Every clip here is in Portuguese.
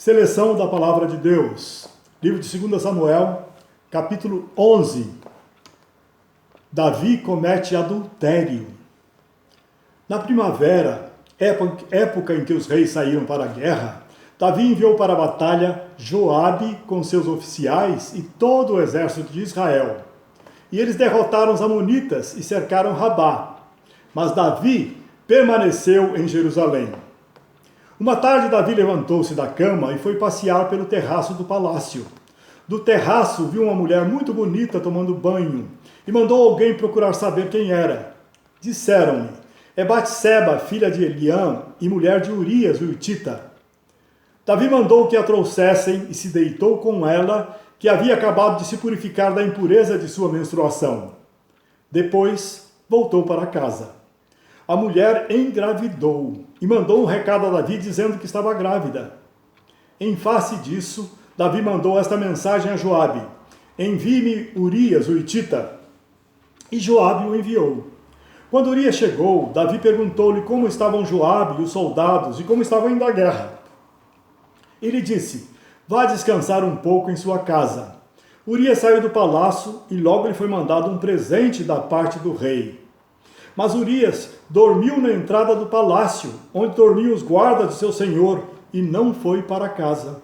Seleção da Palavra de Deus, livro de 2 Samuel, capítulo 11. Davi comete adultério. Na primavera, época em que os reis saíram para a guerra, Davi enviou para a batalha Joabe com seus oficiais e todo o exército de Israel. E eles derrotaram os amonitas e cercaram Rabá. Mas Davi permaneceu em Jerusalém. Uma tarde, Davi levantou-se da cama e foi passear pelo terraço do palácio. Do terraço, viu uma mulher muito bonita tomando banho e mandou alguém procurar saber quem era. Disseram-lhe: é Batseba, filha de Eliã e mulher de Urias, o hitita. Davi mandou que a trouxessem e se deitou com ela, que havia acabado de se purificar da impureza de sua menstruação. Depois, voltou para casa. A mulher engravidou e mandou um recado a Davi dizendo que estava grávida. Em face disso, Davi mandou esta mensagem a Joabe: envie-me Urias, o hitita. E Joabe o enviou. Quando Urias chegou, Davi perguntou-lhe como estavam Joabe e os soldados e como estava indo a guerra. Ele disse: vá descansar um pouco em sua casa. Urias saiu do palácio e logo lhe foi mandado um presente da parte do rei. Mas Urias dormiu na entrada do palácio, onde dormiam os guardas de seu senhor, e não foi para casa.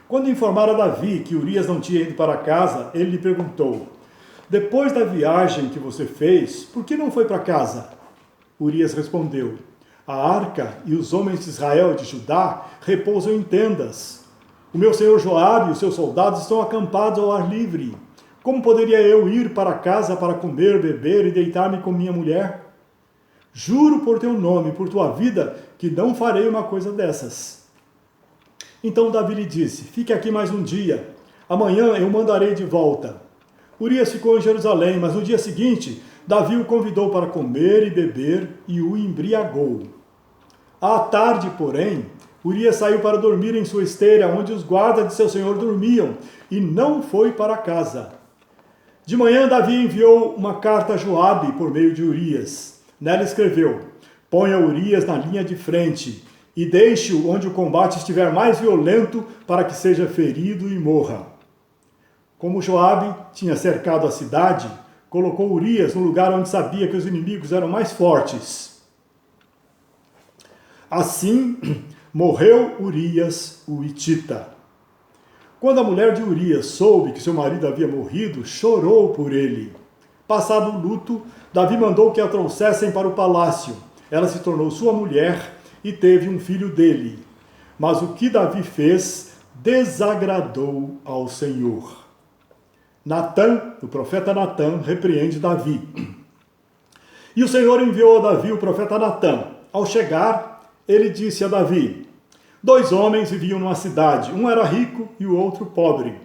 Quando informaram a Davi que Urias não tinha ido para casa, ele lhe perguntou: depois da viagem que você fez, por que não foi para casa? Urias respondeu: a arca e os homens de Israel e de Judá repousam em tendas. O meu senhor Joabe e os seus soldados estão acampados ao ar livre. Como poderia eu ir para casa para comer, beber e deitar-me com minha mulher? Juro por teu nome, por tua vida, que não farei uma coisa dessas. Então Davi lhe disse: fique aqui mais um dia. Amanhã eu mandarei de volta. Urias ficou em Jerusalém, mas no dia seguinte, Davi o convidou para comer e beber e o embriagou. À tarde, porém, Urias saiu para dormir em sua esteira, onde os guardas de seu senhor dormiam, e não foi para casa. De manhã, Davi enviou uma carta a Joabe por meio de Urias. Nela escreveu: ponha Urias na linha de frente e deixe-o onde o combate estiver mais violento para que seja ferido e morra. Como Joabe tinha cercado a cidade, colocou Urias no lugar onde sabia que os inimigos eram mais fortes. Assim, morreu Urias, o hitita. Quando a mulher de Urias soube que seu marido havia morrido, chorou por ele. Passado o luto, Davi mandou que a trouxessem para o palácio. Ela se tornou sua mulher e teve um filho dele. Mas o que Davi fez desagradou ao Senhor. Natã, o profeta Natã, repreende Davi. E o Senhor enviou a Davi o profeta Natã. Ao chegar, ele disse a Davi: 2 homens viviam numa cidade, um era rico e o outro pobre.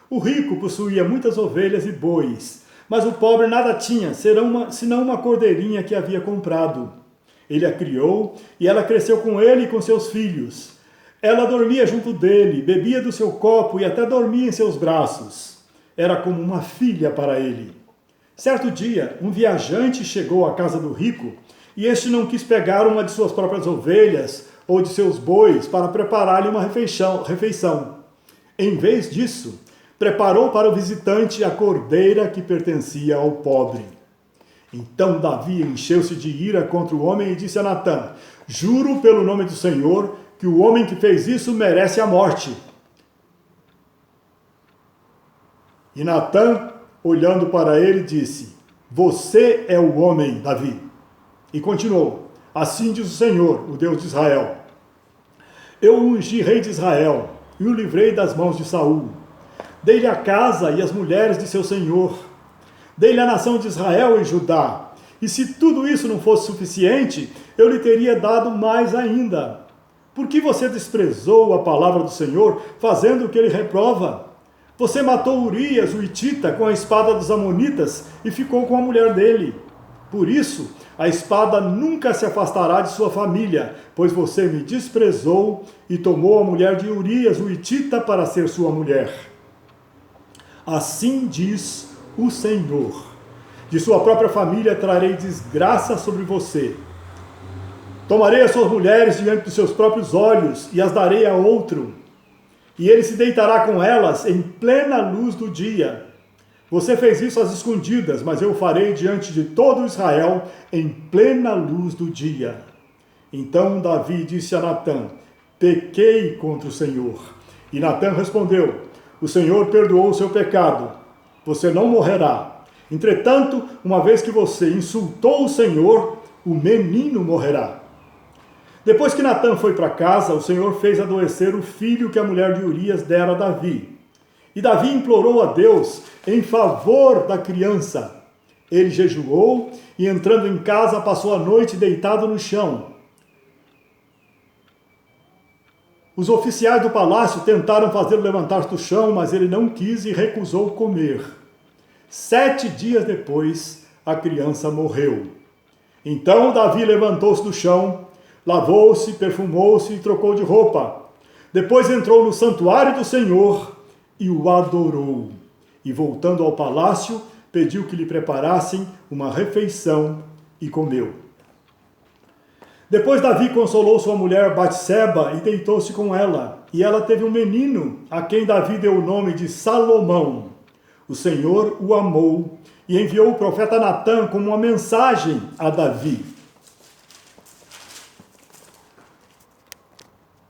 O rico possuía muitas ovelhas e bois, mas o pobre nada tinha, senão uma cordeirinha que havia comprado. Ele a criou e ela cresceu com ele e com seus filhos. Ela dormia junto dele, bebia do seu copo e até dormia em seus braços. Era como uma filha para ele. Certo dia, um viajante chegou à casa do rico e este não quis pegar uma de suas próprias ovelhas ou de seus bois para preparar-lhe uma refeição. Em vez disso, preparou para o visitante a cordeira que pertencia ao pobre. Então Davi encheu-se de ira contra o homem e disse a Natã: juro pelo nome do Senhor que o homem que fez isso merece a morte. E Natã, olhando para ele, disse: você é o homem, Davi. E continuou: assim diz o Senhor, o Deus de Israel: eu o ungi rei de Israel e o livrei das mãos de Saul. Dei-lhe a casa e as mulheres de seu senhor. Dei-lhe a nação de Israel e Judá. E se tudo isso não fosse suficiente, eu lhe teria dado mais ainda. Por que você desprezou a palavra do Senhor, fazendo o que ele reprova? Você matou Urias, o hitita, com a espada dos amonitas e ficou com a mulher dele. Por isso, a espada nunca se afastará de sua família, pois você me desprezou e tomou a mulher de Urias, o hitita, para ser sua mulher. Assim diz o Senhor: de sua própria família trarei desgraça sobre você. Tomarei as suas mulheres diante dos seus próprios olhos e as darei a outro. e ele se deitará com elas em plena luz do dia. Você fez isso às escondidas, mas eu o farei diante de todo Israel em plena luz do dia. Então Davi disse a Natã: pequei contra o Senhor. E Natã respondeu: o Senhor perdoou o seu pecado. Você não morrerá. Entretanto, uma vez que você insultou o Senhor, o menino morrerá. Depois que Natã foi para casa, o Senhor fez adoecer o filho que a mulher de Urias dera a Davi. E Davi implorou a Deus em favor da criança. Ele jejuou e, entrando em casa, passou a noite deitado no chão. Os oficiais do palácio tentaram fazê-lo levantar do chão, mas ele não quis e recusou comer. 7 dias depois, a criança morreu. Então Davi levantou-se do chão, lavou-se, perfumou-se e trocou de roupa. Depois entrou no santuário do Senhor e o adorou. E voltando ao palácio, pediu que lhe preparassem uma refeição e comeu. Depois Davi consolou sua mulher Batseba e deitou-se com ela. E ela teve um menino, a quem Davi deu o nome de Salomão. O Senhor o amou e enviou o profeta Natã como uma mensagem a Davi.